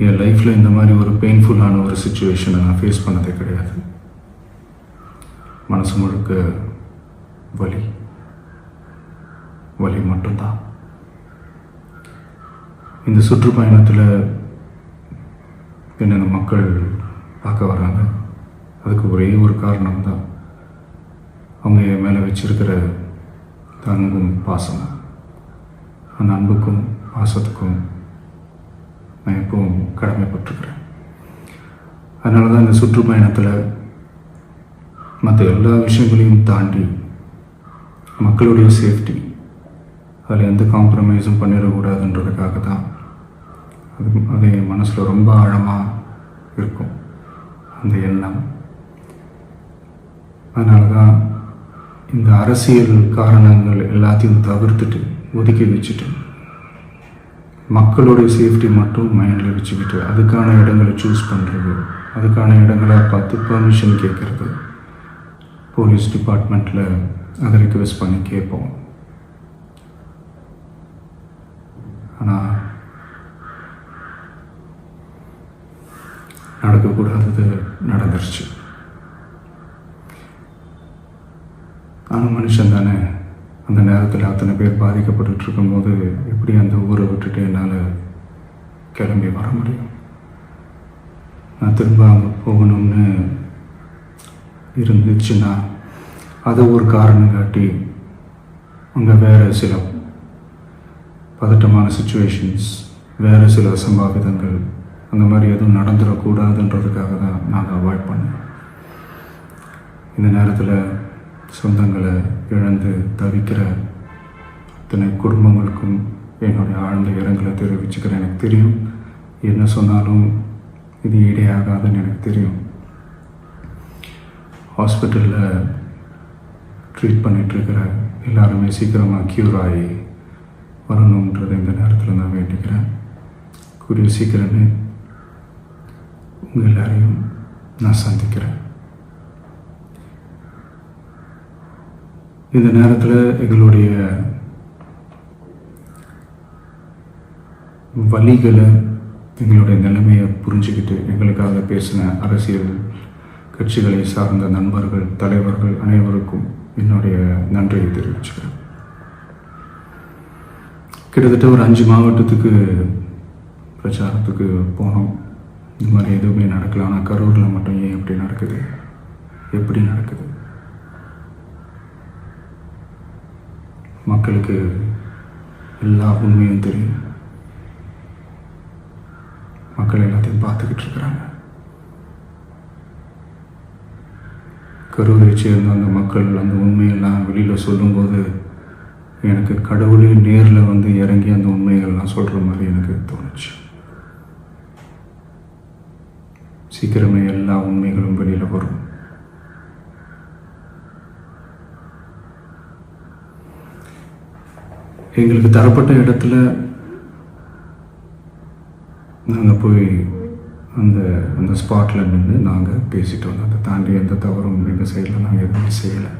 என் லைஃப்பில் இந்த மாதிரி ஒரு பெயின்ஃபுல்லான ஒரு சுச்சுவேஷனை நான் ஃபேஸ் பண்ணதே கிடையாது. மனசு முழுக்க வலி வலி மட்டும்தான். இந்த சுற்றுப்பயணத்தில் என்னென்ன மக்கள் பார்க்க வராங்க, அதுக்கு ஒரே ஒரு காரணம் தான், அவங்க என் மேலே வச்சிருக்கிற அன்பும் பாசமும். அந்த அன்புக்கும் பாசத்துக்கும் நான் எப்பவும் கடமைப்பட்டிருக்கிறேன். அதனால தான் இந்த சுற்றுப்பயணத்தில் மற்ற எல்லா விஷயங்களையும் தாண்டி மக்களுடைய சேஃப்டி, அதில் எந்த காம்ப்ரமைஸும் பண்ணிடக்கூடாதுன்றதுக்காக தான் அது என் மனசில் ரொம்ப ஆழமாக இருக்கும் அந்த எண்ணம். அதனால தான் இந்த அரசியல் காரணங்கள் எல்லாத்தையும் தவிர்த்துட்டு ஒதுக்கி வச்சுட்டு மக்களுடைய சேஃப்டி மட்டும் மைண்டில் வச்சுக்கிட்டு அதுக்கான இடங்களை சூஸ் பண்ணுறது, அதுக்கான இடங்களை பார்த்து பர்மிஷன் கேட்குறது, போலீஸ் டிபார்ட்மெண்ட்டில் அதை ரிக்வெஸ்ட் பண்ணி கேட்போம். ஆனால் நடக்கக்கூடாதது நடந்துருச்சு. ஆனால் மனுஷன் தானே, அந்த நேரத்தில் அத்தனை பேர் பாதிக்கப்பட்டு இருக்கும்போது எப்படி அந்த ஊரை விட்டுட்டு என்னால் கிளம்பி வர முடியும்? நான் திரும்ப அங்கே போகணும்னு இருந்துச்சுன்னா அதை ஒரு காரணம் காட்டி அங்கே வேறு சில பதட்டமான சுச்சுவேஷன்ஸ், வேறு சில சம்பாவிதங்கள், அந்த மாதிரி எதுவும் நடந்துடக்கூடாதுன்றதுக்காக தான் நாங்கள் அவாய்ட் பண்ணோம். இந்த நேரத்தில் சொந்தங்களை இழந்து தவிக்கிற அத்தனை குடும்பங்களுக்கும் என்னுடைய ஆழ்ந்த இரங்கலை தெரிவிச்சுக்கிறேன். எனக்கு தெரியும், என்ன சொன்னாலும் இது ஈடேயாகாதுன்னு எனக்கு தெரியும். ஹாஸ்பிட்டலில் ட்ரீட் பண்ணிகிட்ருக்கிற எல்லாருமே சீக்கிரமாக க்யூர் ஆகி வரணுன்றதை இந்த நேரத்தில் நான் வேண்டிக்கிறேன். கூடிய சீக்கிரமே உங்கள் எல்லாரையும் நான் சந்திக்கிறேன். இந்த நேரத்தில் எங்களுடைய வலிகளை, எங்களுடைய நிலைமையை புரிஞ்சுக்கிட்டு எங்களுக்காக பேசின அரசியல் கட்சிகளை சார்ந்த நண்பர்கள், தலைவர்கள் அனைவருக்கும் என்னுடைய நன்றியை தெரிவிச்சுக்கிறேன். கிட்டத்தட்ட ஒரு 5 மாவட்டத்துக்கு பிரச்சாரத்துக்கு போனோம். இந்த மாதிரி எதுவுமே நடக்கல. ஆனால் கரூரில் மட்டும் ஏன் எப்படி நடக்குது, எப்படி நடக்குது? மக்களுக்கு எல்லா உண்மையும் தெரியும். மக்கள் எல்லாத்தையும் பார்த்துக்கிட்டு இருக்கிறாங்க. கரூரை சேர்ந்த அந்த மக்கள் அந்த உண்மையெல்லாம் வெளியில் சொல்லும்போது எனக்கு கடவுளே நேரில் வந்து இறங்கி அந்த உண்மைகள்லாம் சொல்கிற மாதிரி எனக்கு தோணுச்சு. சீக்கிரமே எல்லா உண்மைகளும் வெளியில் வரும். எங்களுக்கு தரப்பட்ட இடத்துல நாங்கள் போய் அந்த ஸ்பாட்டில் நின்று நாங்கள் பேசிட்டு வந்தோம். அதை தாண்டி எந்த தவறும் எங்கள் சைடில் நாங்கள் எதுவுமே செய்யலை.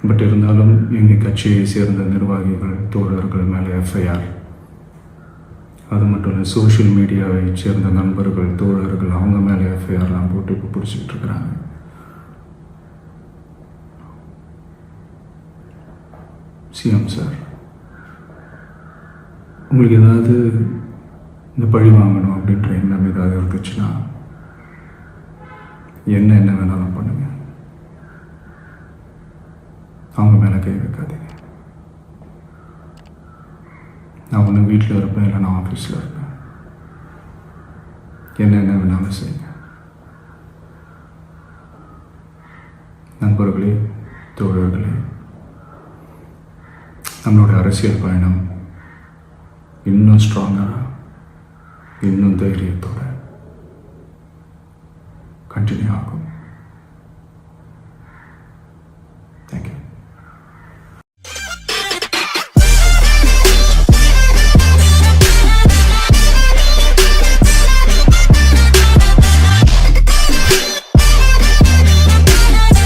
பட் இருந்தாலும் எங்கள் கட்சியை சேர்ந்த நிர்வாகிகள், தோழர்கள் மேலே எஃப்ஐஆர், அது மட்டும் இல்லை சோஷியல் மீடியாவை சேர்ந்த நண்பர்கள், தோழர்கள், அவங்க மேலே எஃப்ஐஆர்லாம் போட்டு இப்போ பிடிச்சிக்கிட்டு இருக்கிறாங்க. சிஎம் சார், உங்களுக்கு ஏதாவது இந்த பழி வாங்கணும் அப்படின்ற எண்ணம் ஏதாவது இருந்துச்சுன்னா என்ன வேணாலும் பண்ணுங்க. அவங்க மேலே கை வைக்காதீங்க. நான் ஒன்று வீட்டில் இருப்பேன், இல்லை நான் ஆஃபீஸில் இருப்பேன். என்ன வேணாலும் செய்யுங்க. நண்பர்களே, தோழர்களே, நம்மளுடைய அரசியல் பயணம் இன்னும் ஸ்ட்ராங்காக, இன்னும் தைரியத்தோட கண்டினியூ ஆகும்.